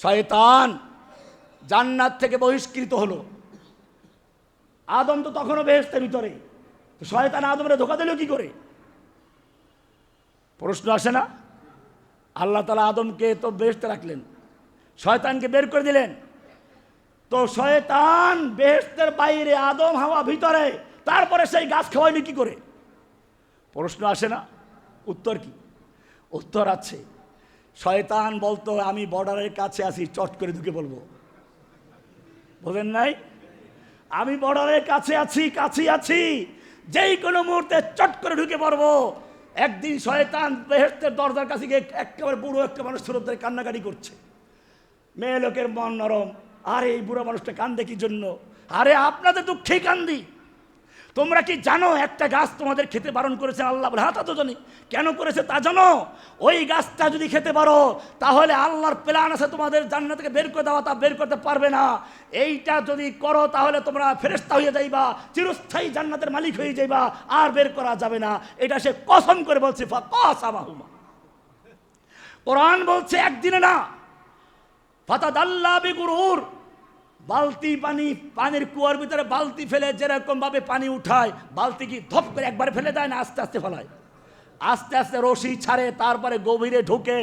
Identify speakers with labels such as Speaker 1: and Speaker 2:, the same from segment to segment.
Speaker 1: শয়তান জান্নাত থেকে বহিষ্কৃত হলো। আদম তো তখনও বেহেশতের ভিতরে, শয়তান আদমের ধোঁকা দিল কি করে? প্রশ্ন আসে না? আল্লাহ তাআলা আদমকে তো বেহেশতে রাখলেন, শয়তানকে বের করে দিলেন। তো শয়তান বেহেশতের বাইরে, আদম হাওয়া ভিতরে, তারপরে সেই গাছ খাওয়াইনি কি করে? প্রশ্ন আসে না? উত্তর কি? উত্তর আছে। শয়তান বলতো আমি বর্ডারের কাছে আছি, চট করে ঢুকে বলবো। বোঝেন নাই? আমি বর্ডারের কাছে আছি, যেই কোনো মুহূর্তে চট করে ঢুকে পড়বো। একদিন শয়তান বেহেশতের দরজার কাছে গিয়ে একেবারে বুড়ো একটা মানুষ সুরত ধরে কান্নাকাটি করছে। মেয়ে লোকের মন নরম, আরে এই বুড়ো মানুষটা কান্দে কি জন্য? আরে আপনাদের দুঃখেই কান্দি। তোমরা কি জানো একটা গাছ তোমাদের খেতে বারণ করেছে আল্লাহ? হ্যাঁ, তা তো জানি। কেন করেছে তা জানো? ওই গাছটা যদি খেতে পারো তাহলে আল্লাহর প্ল্যান আছে তোমাদের জান্নাত থেকে বের করে দেওয়া, তা বের করতে পারবে না। এইটা যদি করো তাহলে তোমরা ফেরেশতা হয়ে যাইবা, চিরস্থায়ী জান্নাতের মালিক হয়ে যাইবা, আর বের করা যাবে না। এটা সে কসম করে বলছে। ফাকাসামাহুমা, কোরআন বলছে একদিনে না। ফাতাদাল্লা বিগুরুর, বালতি পানি, পানির কুয়ার ভিতরে বালতি ফেলে যেরকম ভাবে পানি উঠায়, বালতি কি ধপ করে একবার ফেলে দেয় না, আস্তে আস্তে ফেলায়। আস্তে আস্তে রশি ছাড়ে, তারপরে গভীরে ঢুকে,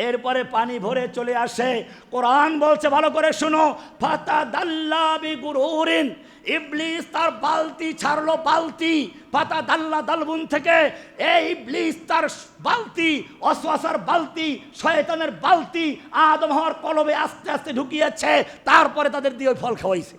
Speaker 1: এরপরে পানি ভরে চলে আসে। কোরআন বলছে ভালো করে শুনো, ফাতাদাল্লা বিগুরুরিন, ইবলিস তার বালতি ছাড়লো, বালতি ফাতাদাল্লা দালবুন থেকে। এই ইবলিস তার বালতি, ওয়াসওয়াসার বালতি, শয়তানের বালতি আদম হওয়ার কলবে আস্তে আস্তে ঢুকিয়েছে, তারপরে তাদের দিয়ে ওই ফল খাওয়াইছে।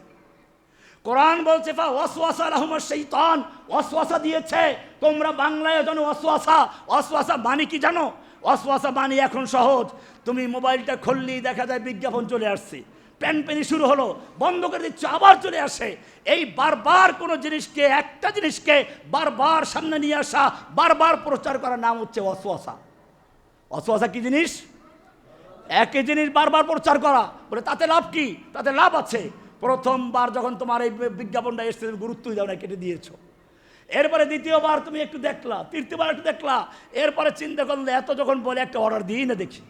Speaker 1: কোরআন বলছে ওয়াসওয়াসা লাহুমুশ শাইতান, ওয়াসওয়াসা দিয়েছে। তোমরা বাংলায় জানো ওয়াসওয়াসা, ওয়াসওয়াসা মানে কি জানো? ওয়াসওয়াসা মানে এখন সহজ, তুমি মোবাইলটা খুললেই দেখা যায় বিজ্ঞাপন চলে আসছে, প্যানপ্যানি শুরু হলো, বন্ধ করে দিচ্ছে, আবার চলে আসে। এই বারবার কোনো জিনিসকে, একটা জিনিসকে বারবার সামনে নিয়ে আসা, বারবার প্রচার করার নাম হচ্ছে ওয়াসওয়াসা। ওয়াসওয়াসা কি জিনিস? একই জিনিস বারবার প্রচার করা। বলে তাতে লাভ কি? তাতে লাভ আছে। প্রথমবার যখন তোমার এই বিজ্ঞাপনটা এসছে তুমি গুরুত্বই দাও না, কেটে দিয়েছো। এরপরে দ্বিতীয়বার তুমি একটু দেখলা, তৃতীয়বার একটু দেখলা, এরপরে চিন্তা করলে এত যখন বলে একটা অর্ডার দিই না দেখি।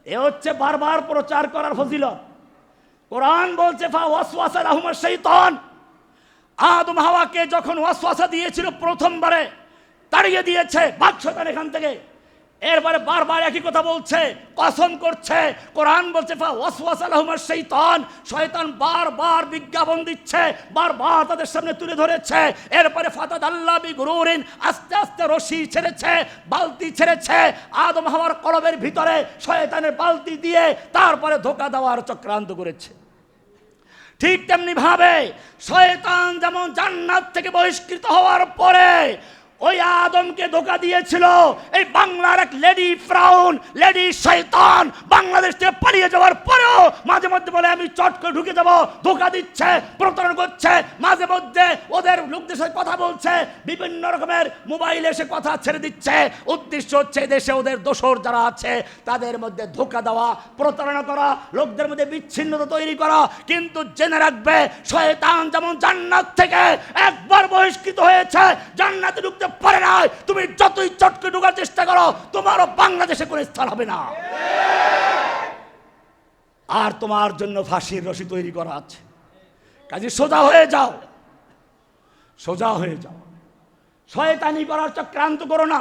Speaker 1: এ হচ্ছে বারবার প্রচার করার ফজিলত। কোরআন বলছে ওয়াসওয়াসা লাহুমুশ শাইতান, আদম হাওয়াকে যখন ওয়াসওয়াসা দিয়েছিল প্রথমবারে, তাড়িয়ে দিয়েছে ভাগ শয়তান এখান থেকে। এরপরে বারবার একই কথা বলছে, কসম করছে। কোরআন বলছে ওয়াসওয়াসা লাহুমুশ শাইতান, শয়তান বারবার বিজ্ঞাপন দিচ্ছে, বারবার তাদের সামনে তুলে ধরেছে। এরপরে ফাতাদাল্লা বিগুরুরিন, আস্তে আস্তে রশি ছেড়েছে, বালতি ছেড়েছে আদম হাওয়ার কলবের ভিতরে, শয়তানের বালতি দিয়ে তারপরে ধোঁকা দেওয়ার চক্রান্ত করেছে। ঠিক তেমনি ভাবে শয়তান যেমন জান্নাত থেকে বহিষ্কৃত হওয়ার পরে ওই আদমকে ধোঁকা দিয়েছিল, এই বাংলার এক লেডি ফ্রাউন, লেডি শয়তান বাংলাদেশ থেকে পালিয়ে যাওয়ার পরেও মাঝে মধ্যে বলে আমি চট করে ঢুকে যাব, ধোঁকা দিচ্ছে, প্রতারণা করছে, মাঝে মধ্যে ওদের লোকদের সাথে কথা বলছে, বিভিন্ন রকমের মোবাইলে এসে কথা ছেড়ে দিচ্ছে। উদ্দেশ্য হচ্ছে দেশে ওদের দোসর যারা আছে তাদের মধ্যে ধোঁকা দেওয়া, প্রতারণা করা, লোকদের মধ্যে বিচ্ছিন্নতা তৈরি করা। কিন্তু জেনে রাখবে, শয়তান যেমন জান্নাত থেকে একবার বহিষ্কৃত হয়েছে, জান্নাতে ঢুকতে পারে না। তুমি যতই চটকে ঢোকার চেষ্টা করো, তোমারও বাংলাদেশে কোনো স্থান হবে না। আর তোমার জন্য ফাঁসির রশি তৈরি করা আছে। কাজে সোজা হয়ে যাও, সোজা হয়ে যাও, শয়তানি করার চক্রান্ত করো না।